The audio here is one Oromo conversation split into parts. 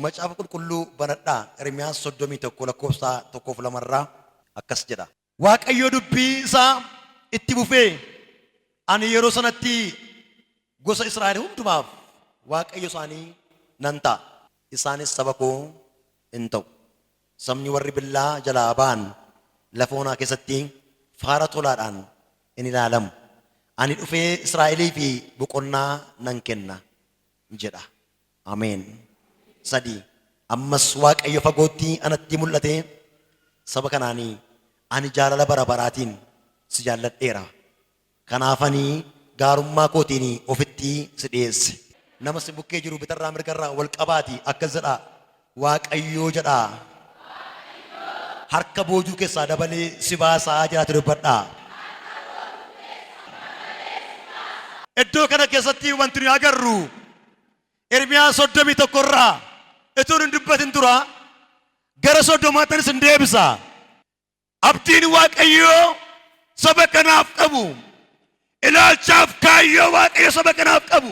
macaafa qulqulluu banadhaa Ermiyaas 31 lakkoofsa 1 akkas jedha. Waaqayyo dubbii isaa itti bufee ani yeroo sanatti gosa Israa'el hundumaaf Waaqayyo isaanii nan ta'a. Isaanis saba koo hin ta'u. Sabni warri billaa jalaa ba'an lafa onaa keessatti faara tolaadhaan in ilaalamu. Ani dhufee Israa'elii fi boqonnaa nan kenna jedha. Ameen. Sadii. Ammas Waaqayyo fagootti anatti mul'ate saba kanaanii ani jaalala bara baraatiin si jaalladheera. Kanaafanii gaarummaa kootiin ofitti si dhiyeesse. Nama si bukkee jiru bitarraa mirgarraa wal qabaati akkas jedha. Waaqayyo jedha. Harka boojuu keessaa dabalee si baasaa jiraatu dubbadhaa. Iddoo kana keessatti wanti nuyi agarru Ermiyaas 31 irraa utuu hin dubbatin dura gara 30 sin deebisa. Abdiin Waaqayyo saba kanaaf qabu. Ilaalchaaf kaayyoo Waaqayyo saba kanaaf qabu.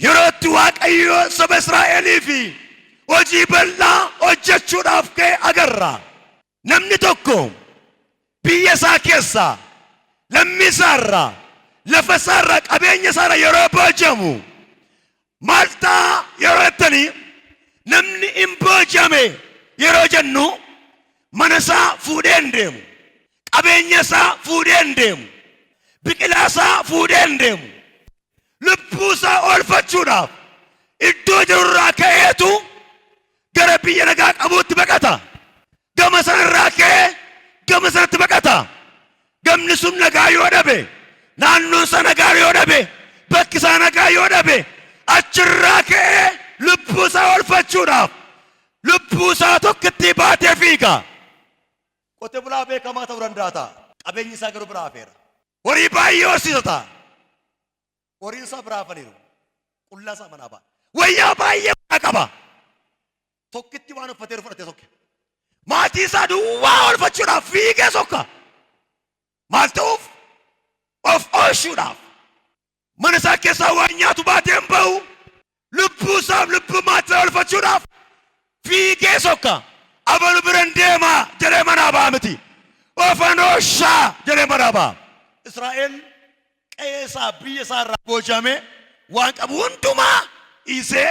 Yerootti Waaqayyo saba Israa'elii fi hojii bal'aa hojjechuudhaaf ka'e agarra. Namni tokko biyya isaa keessaa lammii isaarraa lafa isaarraa qabeenya isaarraa yeroo boojamu maaltaa yeroo ettanii namni hin boojame yeroo jennu mana isaa fuudhee hin deemu. Qabeenya isaa fuudhee hin deemu. Biqilaa isaa fuudhee hin deemu. Lubbuu isaa oolfachuudhaaf iddoo jirurraa ka'eetu gara biyya nagaa qabuutti baqata. Gama sanarraa ka'ee gama sanatti baqata. Gamni sun nagaa yoo dhabe, naannoon isaa nagaa yoo dhabe, bakki isaa nagaa yoo dhabe, achirraa ka'ee lubbuu isaa oolfachuudhaaf lubbuu isaa tokkitti baatee fiiga. Qotee bulaa beekamaa ta'uu danda'a ta'a. Qabeenyi isaa garuu biraa hafeera. Horii baay'ee horsiisa ta'a. Horiin isaa biraa hafaniiru. Qullaa isaa manaa ba'a. Wayyaa baay'ee qaba. Tokkitti waan uffatee fudhatee sokke. Maatii isaa duwwaa oolfachuudhaaf fiigee sokka. Maal ta'uuf? Of oolchuudhaaf. Mana isaa keessaa waan nyaatu baatee hin ba'u. Lubbuu isaaf lubbuu maatii isaa oolfachuudhaaf fiigee sokka. Abalu biran deemaa jedhee manaa ba'a miti. Ofan oolshaa jedhee manaa ba'a. Israa'el qe'ee isaa biyya isaa irraa boojame waan qabu hundumaa dhiisee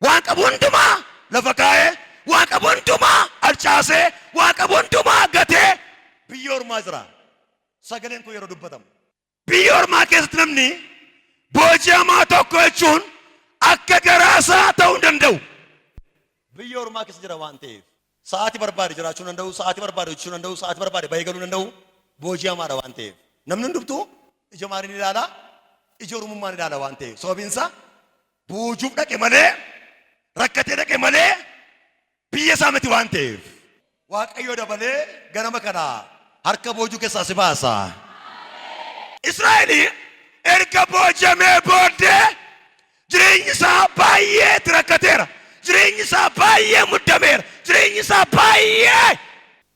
waan qabu hundumaa lafa kaa'ee waan qabu hundumaa harcaasee waan qabu hundumaa gatee biyya ormaa jira. Sagaleen kun yeroo dubbatamu biyya ormaa keessatti namni boojamaa tokko jechuun akka garaasaa ta'uu hin danda'u. Biyya ormaa keessa jira waan ta'eef sa'aatii barbaade jiraachuu danda'u, sa'aatii barbaade hojjechuu danda'u, sa'aatii barbaade bahee galuu danda'u boojamaadha waan ta'eef. Namni hundumtuu ija maaliin ilaala? Ija ormummaan ilaala waan ta'eef. Sababiin isaa boojuuf dhaqe malee rakkatee dhaqe malee biyya isaa miti waan ta'eef. Waaqayyo dabalee ganama kana harka boojuu keessaa si baasa. Israa'el erga boojamee booddee jireenyi isaa baay'ee rakkateera. Jireenyi isaa baay'ee muddameera. Jireenyi isaa baay'ee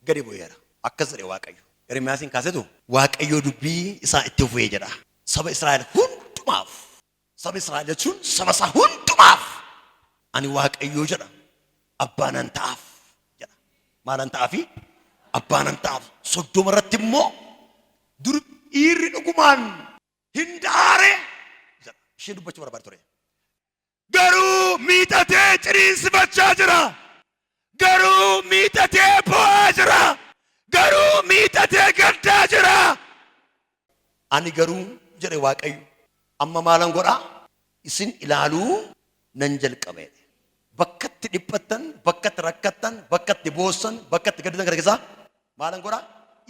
gadi bu'eera. Akkas jedhe Waaqayyo. Ermiyaasiin kaasetu Waaqayyo dubbii isaa itti fufee jedha. Saba Israa'el hundumaaf. Saba Israa'el jechuun saba isaa hundumaaf. Ani Waaqayyo jedha. Abbaanan ta'aaf jedha. Maalan ta'aafi? Abbaanan ta'aaf. Soddoma irratti immoo dur dhiirri dhugumaan hin daare jedha. Isheen dubbachuu barbaade ture. Garuu miixatee ciriinsifachaa jira. Garuu miixatee boo'aa jira. Garuu miixatee gaddaa jira. Ani garuu jedhe Waaqayyo amma maalan godhaa? Isin ilaaluu nan jalqabe. Bakkatti dhiphattan, bakkatti rakkattan, bakkatti boossan, bakkatti gaddan gara keessaa maalan godhaa?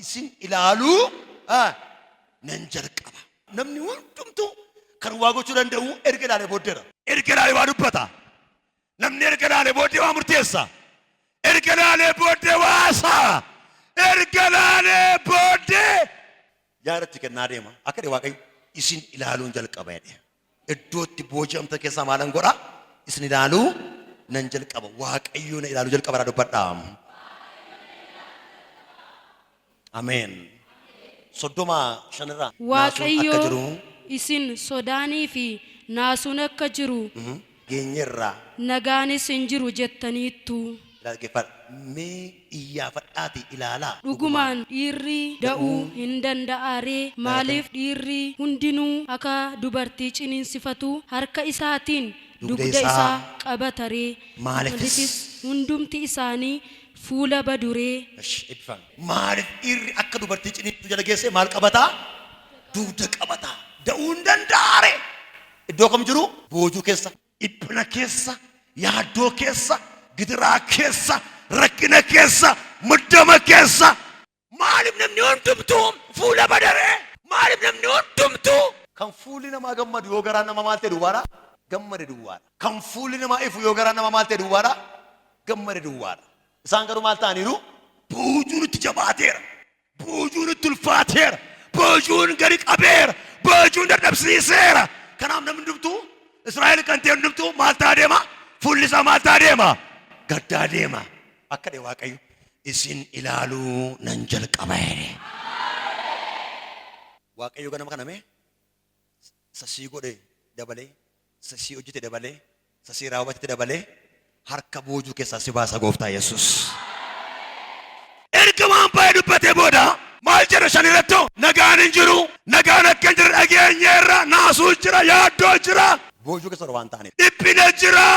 Isin ilaaluu nan jalqaba. Namni hundumtuu kan waa gochuu danda'u erga ilaalee booddeedha. Erga ilaalee waa dubbata. Namni erga ilaalee booddee waa murteessa. Erga ilaalee booddee waa haasa'a. Erga ilaalee booddee jaaratti kennaa deema. Akka jedhe Waaqayyo isin ilaaluun jalqaba jedhe. Iddootti boojamta keessaa maalan godhaa? Isin ilaaluu nan jalqaba. Waaqayyo na ilaaluu jalqaba dubbadhaa. Ameen. Soddoma shanirraa Waaqayyo isin sodaanii fi naasuun akka jiru geenyerra nagaanis hin jiru jettaniittu. dhaggeeffadha mee iyyaafadhaati ilaala dhugumaan dhiirri da'uu hin danda'aree maaliif dhiirri hundinuu akka dubartii ciniinsifatu harka isaatiin dugda isaa qabataree maaliifis hundumti isaanii fuula baduree. maaliif dhiirri akka dubartii ciniinsitu jala geesse maal qabataa dugda qabataa da'uu hin danda'aree iddoo kam jiru boojuu keessa dhiphina keessa yaaddoo keessa gidiraa keessa rakkina keessa muddama keessa maaliif namni hundumtuu fuula badaree maaliif namni hundumtuu kan fuulli namaa gammadu yoo garaan nama maal ta'e duwwaadha gammade duwwaadha kan fuulli namaa ifu yoo garaan nama maal ta'e duwwaadha gammade duwwaadha isaan garuu maal ta'aniiru boojuun itti jabaateera boojuun itti ulfaateera boojuun gadi qabeera boojuun dadhabsiiseera kanaaf namni hundumtuu Israa'el kan ta'e hundumtuu maal ta'a deema fuulli isaa maal ta'a deema gaddaa deema akka dhe waaqayyo isin ilaaluu nan jalqaba jedhe waaqayyo ganama kaname sasii godhe dabalee sasii hojjete dabalee sasii raawwate dabalee harka boojuu keessaa si baasa gooftaa Yesuus ergamaan baay'ee dubbatee booda maal jedha shan irratto nagaan hin jiru nagaan akka hin jirre dhageenyeerra naasuu jira yaaddoo jira boojuu keessa waan ta'aniif dhiphina jira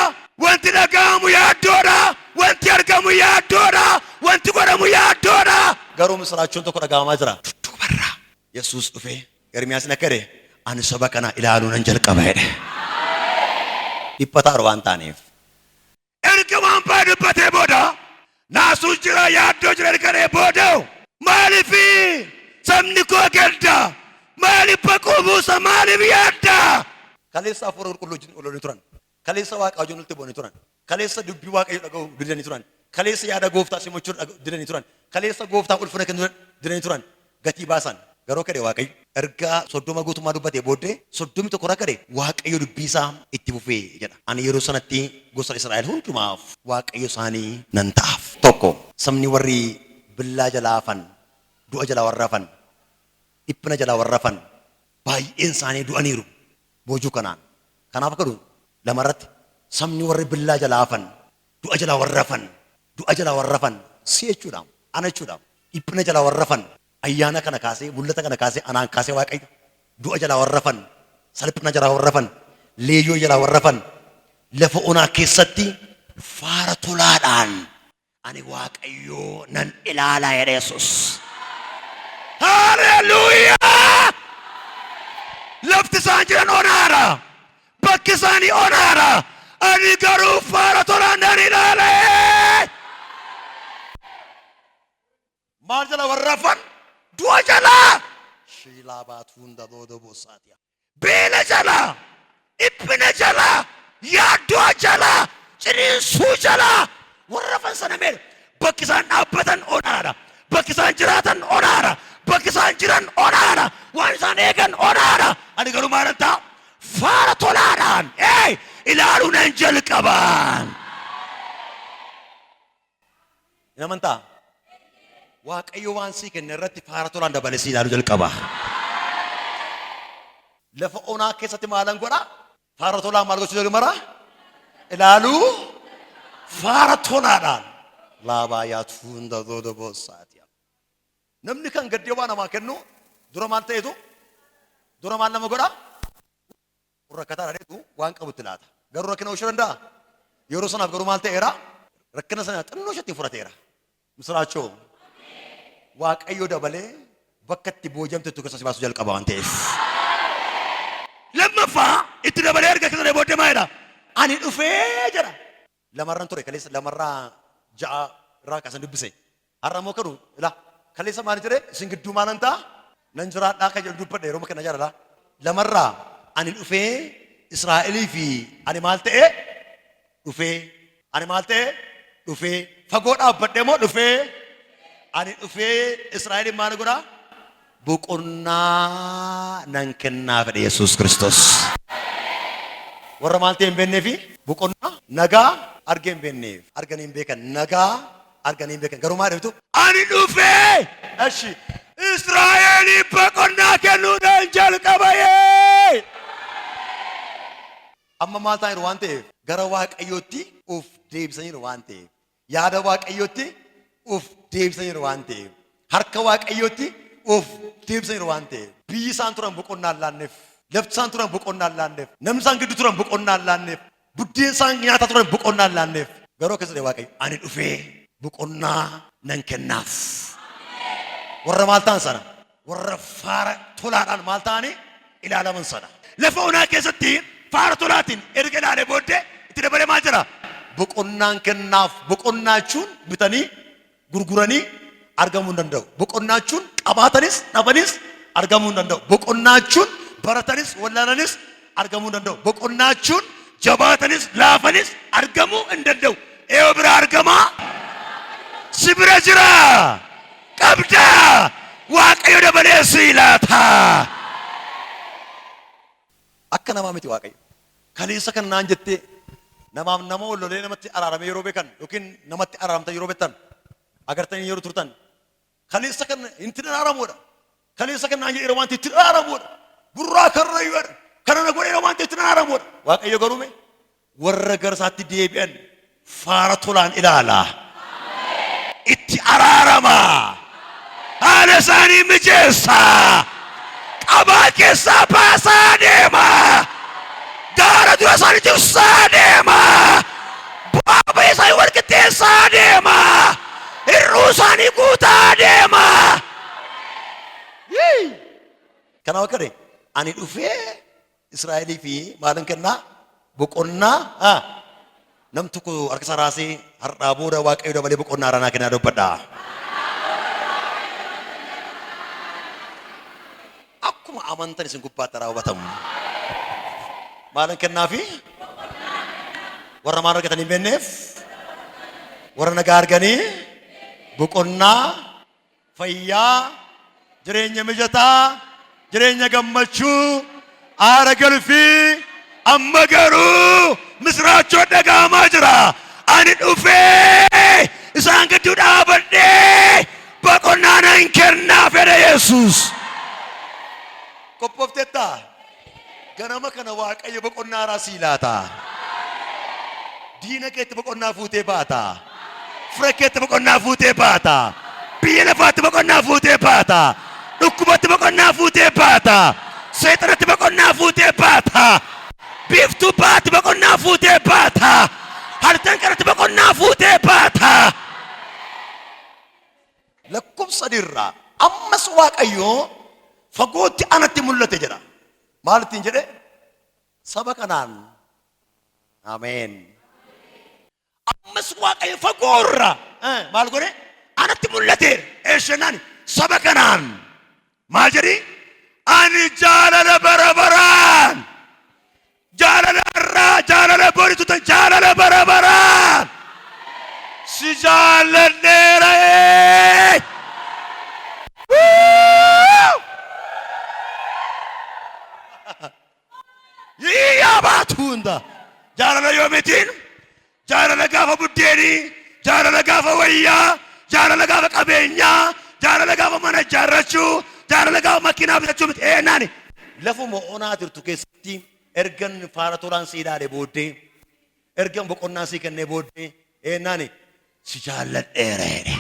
wanti dhaga'amu yaaddoodha wanti argamu yaaddoodha wanti godhamu yaaddoodha garuu misraachoon tokko dhaga'amaa jira dubarra Yesuus dhufee Ermiyaasin akka jedhe ani saba kana ilaaluu nan jalqaba jedhe dhiphataa waan ta'aniif ergamaan baay'ee dubbatee booda naasuu jira yaaddoo jira ergadhee booda maaliif sabni koo gadda maaliif baquu buusa maaliif yaadda kaleessa afuura qulqulluu ololii turan kaleessa waaqa wajjin walitti bu'anii turan kaleessa dubbii waaqayyo dhaga'uu didanii turan kaleessa yaada gooftaa simachuu didanii turan kaleessa gooftaa ulfina kennuu didanii turan gatii baasan garuu akka dhe waaqayyo ergaa 30 guutummaa dubbatee booddee 31 akka dhe waaqayyo dubbii isaa itti fufee jedha ani yeroo sanatti gosa Israa'el hundumaaf waaqayyo isaanii nan ta'aaf tokko sabni warri billaa jalaa hafan du'a jalaa warra hafan dhiphina jalaa warra hafan baay'een isaanii du'aniiru boojuu kanaan kanaaf akka dhuun lamarratti sabni warri billaa jalaa hafan du'a jalaa warra hafan du'a jalaa warra hafan si jechuudha ana jechuudha dhiphina jalaa warra hafan ayyaana kana kaasee mul'ata kana kaasee anaan kaasee waaqayyo du'a jalaa warra hafan salphina jalaa warra hafan leeyyoo jalaa warra hafan lafa onaa keessatti faara tolaadhaan ani waaqayyo nan ilaalaa jedhe Yesuus haleluuyaa lafti isaan jiran onaadha bakki isaanii onaadha ani garuu faara tolaan nan ilaalee maal jala warra hafan du'a jalaa shiilaa baatuu hunda dooda boosaatiya beela jalaa dhiphina jalaa yaaddoo jalaa ciniinsuu jalaa warra hafan sana meel bakki isaan dhaabbatan onaadha bakki isaan jiraatan onaadha bakki isaan jiran onaadha waan isaan eegan onaadha ani garuu maalan ta'a faara tolaadhaan ilaaluu nan jalqabaan hin amantaa waaqayyo waan sii kenne irratti faara tolaan dabalee si ilaaluu jalqaba lafa onaa keessatti maalan godha faara tolaan maal gochuu jalqabara ilaaluu faara tolaadhaan laabaa yaatuu hunda dooda boosaatiya namni kan gaddee waa namaa kennu dura maal ta'etu dura maal nama godha rakkataa dhaadheetu waan qabutti laata garuu rakkina oolchuu danda'a yeroo sanaaf garuu maal ta'eera rakkina sana xinnoo ishatti fudhateera misraachoo waaqayyo dabalee bakka itti boojamtetu keessa si baasuu jalqaba waan ta'eef lammaffaa itti dabalee erga keessa booddee maayedha ani dhufee jedha lamarran ture kaleessa lamarraa ja'a irraa kaasan dubbise har'a moo kadhu ila kaleessa maal jedhe isin gidduu maalan ta'a nan jiraadhaa kan jedhu dubbadhe yeroo kana jaalala lamarraa ani dhufee Israa'elii fi ani maal ta'e dhufee ani maal ta'e dhufee fagoo dhaabbadhe moo dhufee ani dhufee Israa'elii maal godha boqonnaa nan kennaa fedhe Yesuus Kiristoos warra maal ta'e hin beeknee fi boqonnaa nagaa argee hin beekneef arganii hin beekan nagaa arganii hin beekan garuu maal jedhamtu ani dhufee ashi Israa'elii boqonnaa kennuu nan jalqabayee amma maal ta'aniiru waan ta'eef gara waaqayyootti uf deebisaniiru waan ta'eef yaada waaqayyootti uf deebisaniiru waan ta'eef harka waaqayyootti uf deebisaniiru waan ta'eef biyyi isaan turan boqonnaa hin laanneef lafti isaan turan boqonnaa hin laanneef namni isaan gidduu turan boqonnaa hin laanneef buddeen isaan nyaataa turan boqonnaa hin laanneef garuu akkas jedhe waaqayyo ani dhufee boqonnaa nan kennaaf warra maal ta'an sana warra faara tolaadhaan maal ta'anii ilaalaman sana lafa onaa keessatti faara tolaatiin erga ilaalee booddee itti dabalee maal jira boqonnaan kennaaf boqonnaachuun bitanii gurguranii argamuu hin danda'u boqonnaachuun qabaatanis dhabanis argamuu hin danda'u boqonnaachuun baratanis wallaalanis argamuu hin danda'u boqonnaachuun jabaatanis laafanis argamuu hin danda'u eeyoo bira argamaa si bira jira qabdaa waaqayyo dabalee si laata akka namaa miti waaqayyo kaleessa kan naan jettee namaaf nama ollolee namatti araarame yeroo beekan yookiin namatti araaramta yeroo beektan agartanii yeroo turtan kaleessa kan inti araaramuudha kaleessa kan naan jedhe wanti itti araaramuudha burraa karrayyuudha kana na godhe wanti itti araaramuudha waaqayyo garuume warra garsaatti deebi'an faara tolaan ilaala itti araarama haala isaanii mijeessa qabaa keessaa baasaa deema gaara dura isaanii jibsaa deema baaba isaanii walqixxeessaa deema hirruu isaanii guutaa deema kana wakkade ani dhufee Israa'elii fi maalin kennaa boqonnaa nam tokko harka isaa raasee har'aa booda waaqayyo dabalee boqonnaa ranaa kennaa dubbadhaa akkuma amantan isin gubbaatti raawwatamu maalin kennaa fi warra maal argatanii hin beekneef warra nagaa arganii boqonnaa fayyaa jireenya mijataa jireenya gammachuu aara galfii amma garuu misraachoo dhaga'amaa jira ani dhufee isaan gidduu dhaabadhee boqonnaa nan kennaa fedha Yesuus qophoofteetta ganama kana waaqayyo boqonnaa raasii laata diina keetti boqonnaa fuutee baata fira keetti boqonnaa fuutee baata biyya lafaatti boqonnaa fuutee baata dhukkubatti boqonnaa fuutee baata seexanatti boqonnaa fuutee baata biiftuu baatti boqonnaa fuutee baata halkan kanatti boqonnaa fuutee baata lakkoofsa dirraa ammas waaqayyo fagootti anatti mul'ate jedha maal ittiin jedhe saba kanaan ameen ammas waaqayyo fagoorra maal godhe anatti mul'ateera eeshennaani saba kanaan maal jedhi ani jaalala barabaraan jaalala irraa jaalala boritu tan jaalala barabaraan si jaalladheera yaa baatuunda jaalala yoomitiin jaalala gaafa buddeeni jaalala gaafa wayyaa jaalala gaafa qabeenyaa jaalala gaafa mana ijaarrachuu jaalala gaafa makiinaa bitachuu miti naani lafuma onaa jirtu keessatti ergan faara tolaan si ilaale booddee ergan boqonnaa si kennee booddee naani si jaalladheera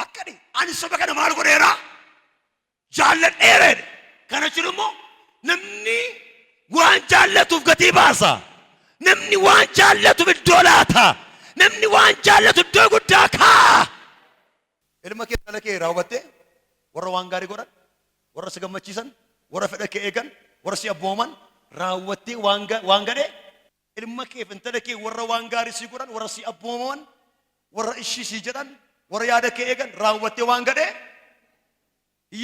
akkani ani saba kana maal godheera jaalladheera kana jiru immoo namni waan jaallatuuf gatii baasa namni waan jaallatuuf iddoo laata namni waan jaallatu iddoo guddaa kaa ilma kee dhala kee raawwatte warra waan gaarii godhan warra si gammachiisan warra fedha kee eegan warra si abbooman raawwattee waan gadhee ilma keef intala kee warra waan gaarii si godhan warra si abbooman warra ishii si jedhan warra yaada kee eegan raawwattee waan gadhee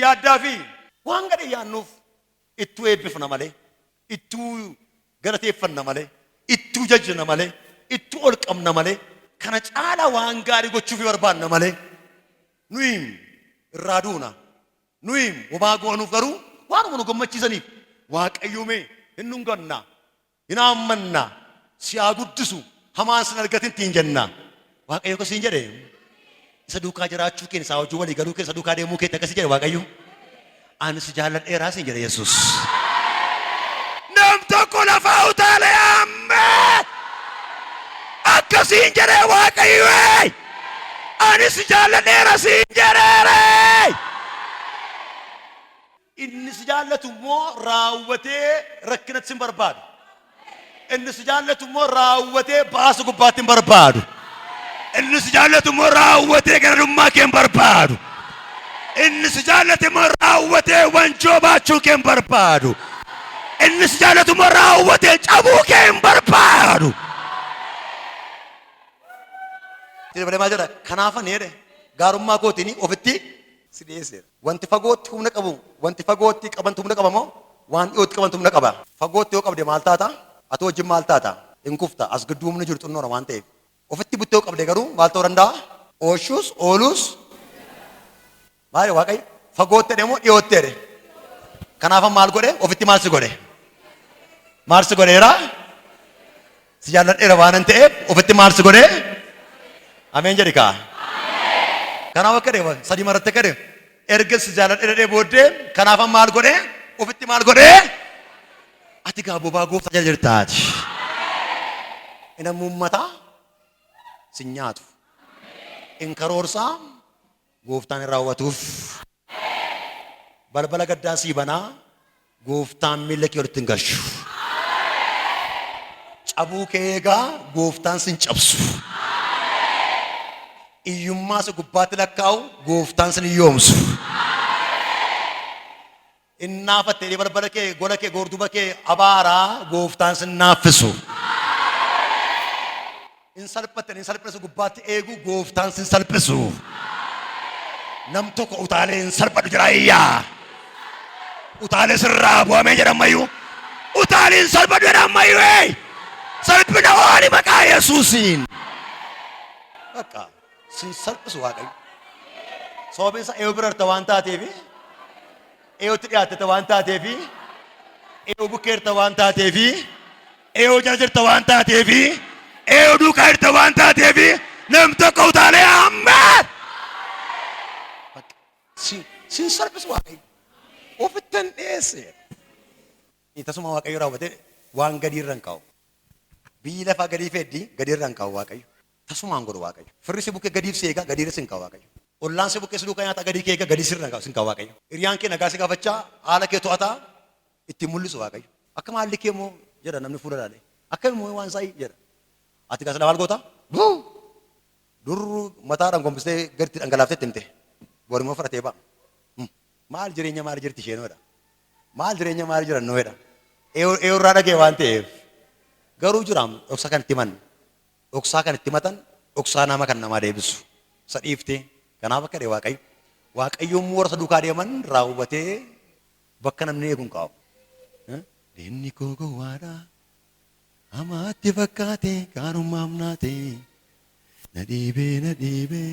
yaaddaa fi waan gadhee yaannuuf ittuu eebbifna malee ittuu galateeffanna malee ittuu jajjina malee ittuu ol qabna malee kana caala waan gaarii gochuuf barbaanna malee nuyi irraa duuna nuyi homaa goonuuf garuu waanuma nu gammachiisaniif waaqayyoome hin dhunganna hin aammanna si haa guddisu hamaan sin argatin ittiin jenna waaqayyo akkasiin jedhe isa duukaa jiraachuu keenya isaa hojii walii galuu keenya isa duukaa deemuu keenya akkasii jedhe waaqayyo ani si jaalladheeraa siin jedhe Yesuus akkasiin jedhee Waaqayyo anis jaalladheera siin jedheere. Inni si jaallatu immoo raawwatee rakkinatti sin barbaadu. Inni si jaallatu immoo raawwatee baasa gubbaatti hin barbaadu. Inni si jaallatu immoo raawwatee garummaa kee hin barbaadu. Inni si jaallatu immoo raawwatee wanjoo baachuu kee hin barbaadu. Inni si jaallatu immoo raawwatee cabuu kee hin barbaadu. Maa jedha kanaafan jedhe gaarummaa kootiin ofitti si dhiyeesseera. Wanti fagootti humna qabu, wanti fagootti qabantu humna qaba moo waan dhiyootti qabantu humna qaba. Fagootti yoo qabde maal taata? Ati wajjin maal taata? Hin kufta. As gidduu humni jiru xunnoora waan ta'eef. Ofitti buttee yoo qabde garuu maal ta'uu danda'a? Ooshuus ooluus maali Waaqayyo fagootti jedhe moo dhiyootti jedhe? Kanaafan maal godhe? Ofitti maal si godhe? Maal si godheera? Si jaalladheera waan ta'eef ofitti maal si godhe? Ameen jedhi kaa. Kanaaf akka deema sadii maratte akka deema. Erga si jaalladheera booddee kanaafan maal godhe? Ofitti maal godhe? Ati gaa bobaa gooftaa jala jirtaati. Ina muummataa si nyaatu. In karoorsaa gooftaan hin raawwatuuf. Balbala gaddaa sii banaa gooftaan miila kee walitti hin galchu. Cabuu kee eegaa gooftaan sin cabsu. Iyyummaa si gubbaatti lakkaa'u gooftaan sin hiyyoomsu. Innaafattee balbala kee gola kee gorduba kee abaaraa gooftaan sin naaffisu. In salphina si gubbaatti eegu gooftaan sin salphisu. Nam tokko utaalee hin salphatu jira iyyaa. Utaalee sirraa bu'amee jedhamayyuu. Utaalee hin salphatu jedhamayyuu. Salphina ooli maqaa Yesuusiin. Bakka sin salphisu Waaqayyo. Sababiin isaa eewu bira waan taateefi. Eewutti dhiyaatte waan taateefi. Eewu bukkeerta waan taateefi. Eewu jala jirta waan taateefi. Eewu duukaa jirta waan taateefi. Nam tokko utaalee hammaan. Sin salphisu Waaqayyo. Ofittan dhiyeesse. Tasuma Waaqayyo raawwatee waan gadi irra hin kaa'u. Biyyi lafaa gadii feddi gadi irra hin kaa'u Waaqayyo. Tasumaan godhu Waaqayyo. Firri si bukkee gadiif seegaa gadi irra sin kaa'u Waaqayyo. Ollaan si bukkee si duukaa nyaata gadii keegaa gadi sirra sin kaa'u Waaqayyo. Hiriyaan kee nagaa si gaafachaa haala kee to'ataa ittiin mul'isu Waaqayyo. Akka maalli kee moo jedha namni fuula ilaalee. Akka immoo waan saayii jedha. Ati gaasa maal goota? Dur mataadhaan gombistee gadi dhangalaaftee timte. Bori immoo fudhatee ba'a. Maal jireenya maal jirti isheenodha. Maal jireenya maal jiran noodha. Eeyyurraa dhagee waan ta'eef garuu jiraam dhoksaa kan itti himan. Dhoksaa kan itti himatan dhoksaa nama kan namaa deebisu. Sadhiiftee kanaaf akka dhee Waaqayyo. Waaqayyoon warra duukaa deeman raawwatee bakka namni eegu hin qabu. Deemni koo gowwaadha. Amaatti fakkaate gaarummaaf naate. Na dhiibee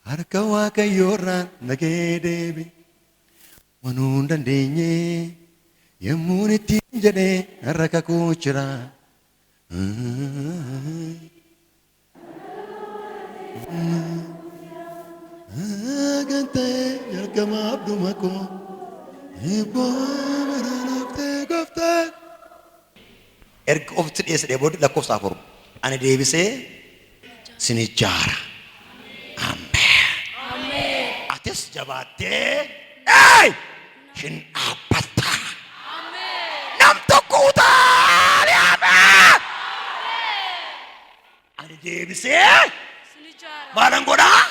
harka Waaqayyoorraan nagee deebi. Wanuu hin dandeenye yemmuun ittiin jedhee har'a kakuu jira. Gantee jalqabaaf dhuma koo eebboo maraanaftee gooftee. Erga ofitti dhiyeessee booda lakkoofsa afur ani deebisee sin ijaara. Ameen. Atis jabaattee hin dhaabbatta. Nam tokko utaalee ameen. Ani deebisee maalan godhaa?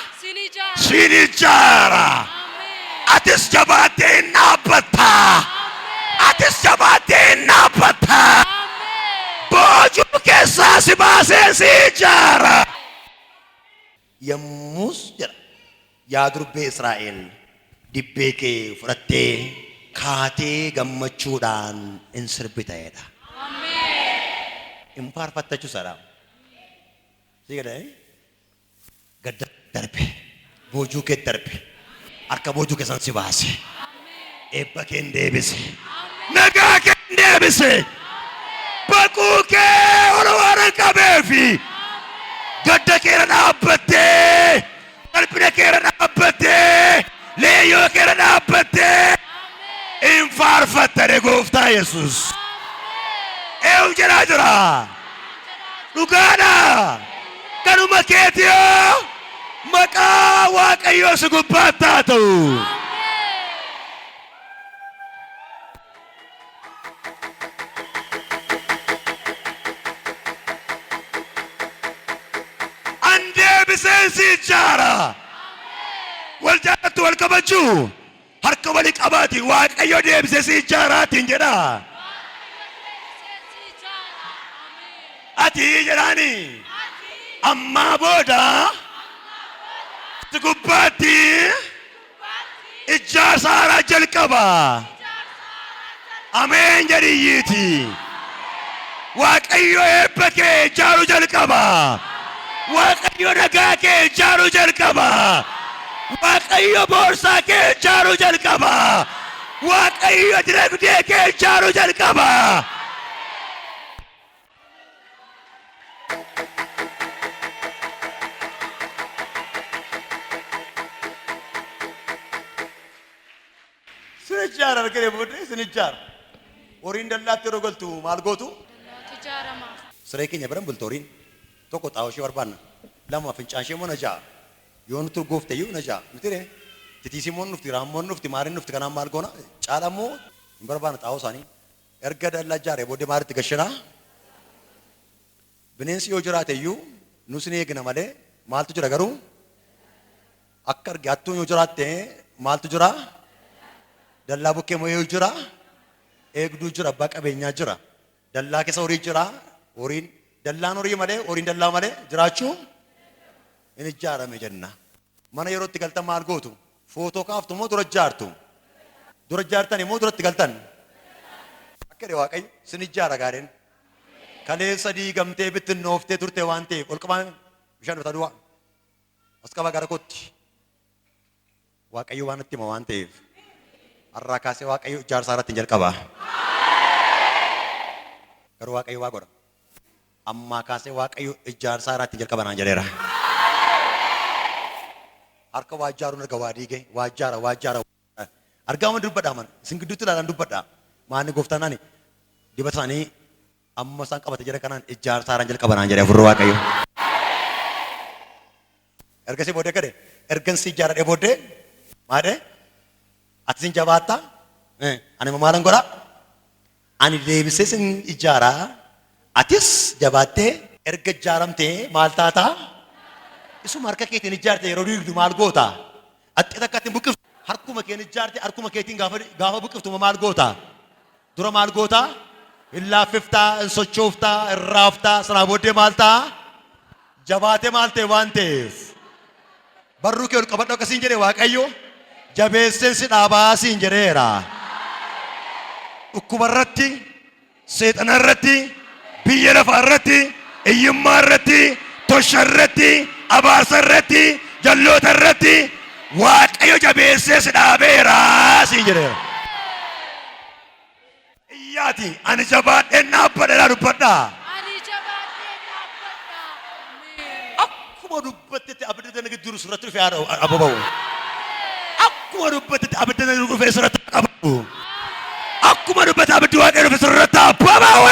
Sin ijaara. Atis jabaattee hin dhaabbatta. Atis jabaattee hin dhaabbatta. Boojuu keessaa si baasee si ijaara. Yommus jedha yaa durbee Israa'el dibbee kee fudhattee kaatee gammachuudhaan in sirbiteedha. In faarfattachuu sadhaa. Si gadee gadda darbe boojuu kee darbe harka boojuu keessan si baase eebba kee deebise nagaa kee deebise baquu kee ol waan qabeefi gadda kee dhaabbattee qalbii kee dhaabbattee leeyyoo kee dhaabbattee in faarfatta gooftaa Yesuus. Eewu jira dhugaadha. kanuma keetiyo maqaa Waaqayyoo si gubbaatti haa ta'u. Andeebisee si ijaara. Wal jaallattu wal kabajuu harka walii qabaati Waaqayyo deebisee si ijaaraatiin jedha. Ati jedhaani ammaa booda si gubbaatti ijaarsa haaraa jalqaba. Ameen jedhiyyiiti. Waaqayyo eebba kee ijaaruu jalqaba. Waaqayyo nagaa kee ijaaruu jalqaba. Waaqayyo boorsaa kee ijaaruu jalqaba. Waaqayyo dinagdee kee ijaaruu jalqaba. Sinichaar argee boodee sinichaar horiin dallaatti yeroo galtu maal gootu? Siree keenya biran bultu horiin tokko xaa'oo ishee barbaanna lama fincaan ishee immoo na ja'a yoo nuti urgoofte iyyuu na ja'a nuti titiisii immoo nufti raammoon nufti maariin nufti kanaan maal goona caala immoo hin barbaanna xaa'oo isaanii erga dallaa ijaaree booddee maalitti gashinaa bineensi yoo jiraate iyyuu nus ni eegna malee maaltu jira garuu akka arge hattuun yoo jiraatte maaltu jira dallaa bukkee moo yoo jira eegduu jira abbaa qabeenyaa jira dallaa keessa horii jira horiin dallaan horii malee horiin dallaa malee jiraachuu hin ijaarame jenna. Mana yeroo itti galtan maal gootu? Footoo kaaftu moo dura ijaartu? Dura ijaartanii moo duratti galtan? Akka jedhe Waaqayyo sin ijaara gaariin. Kaleessa diigamtee bittinnooftee turte waan ta'eef ol qabaa bishaan dhufta du'a. As qaba gara kootti. Waaqayyo waan itti hima waan ta'eef. Har'aa kaasee Waaqayyo ijaarsa irratti hin jalqaba. Garuu Waaqayyo waa godha. Ammaa kaasee Waaqayyo ijaarsa irratti hin jalqaba naan jedheera. Harka waa ijaaruun erga waa diige waa ijaara. Argaama dubbadhaa man isin gidduutti ilaalan dubbadhaa. Maanni gooftaan naani dibata isaanii amma isaan qabate jedhan kanaan ijaarsa irratti jalqaba naan jedhee furru Waaqayyo. Ergasii booddee kadhe ergansi ijaaradhee booddee maadhee ati sin jabaatta ani maalan godha ani deebisee sin ijaaraa atis jabaattee erga ijaaramtee maal taata isuma harka keetiin ijaarte yeroo diigdu maal goota atti takkaatiin buqqiftu harkuma keen ijaarte harkuma keetiin gaafa buqqiftu maal goota dura maal goota hin laaffiftaa hin sochooftaa hin raaftaa sanaa booddee maal ta'a jabaatee maal ta'e waan ta'eef barruu kee ol qabadhu akkasiin jedhe Waaqayyo jabeesseen si dhaabaa siin jedheera. Dhukkuba irratti, seexana irratti, biyya lafaa irratti, hiyyummaa irratti, tosha irratti, abaarsa irratti, jalloota irratti Waaqayyo jabeessee si dhaabeera siin jedheera. Iyyaati ani jabaadheen dhaabbadha dubbadhaa. Akkuma dubbattetti abidda dana gidduu irratti dhufee ababa'u. Akkuma dubbattetti abidda dhufee sirratti qabu. Akkuma dubbatte abiddi Waaqayyo dhufee sirratti ababa'u.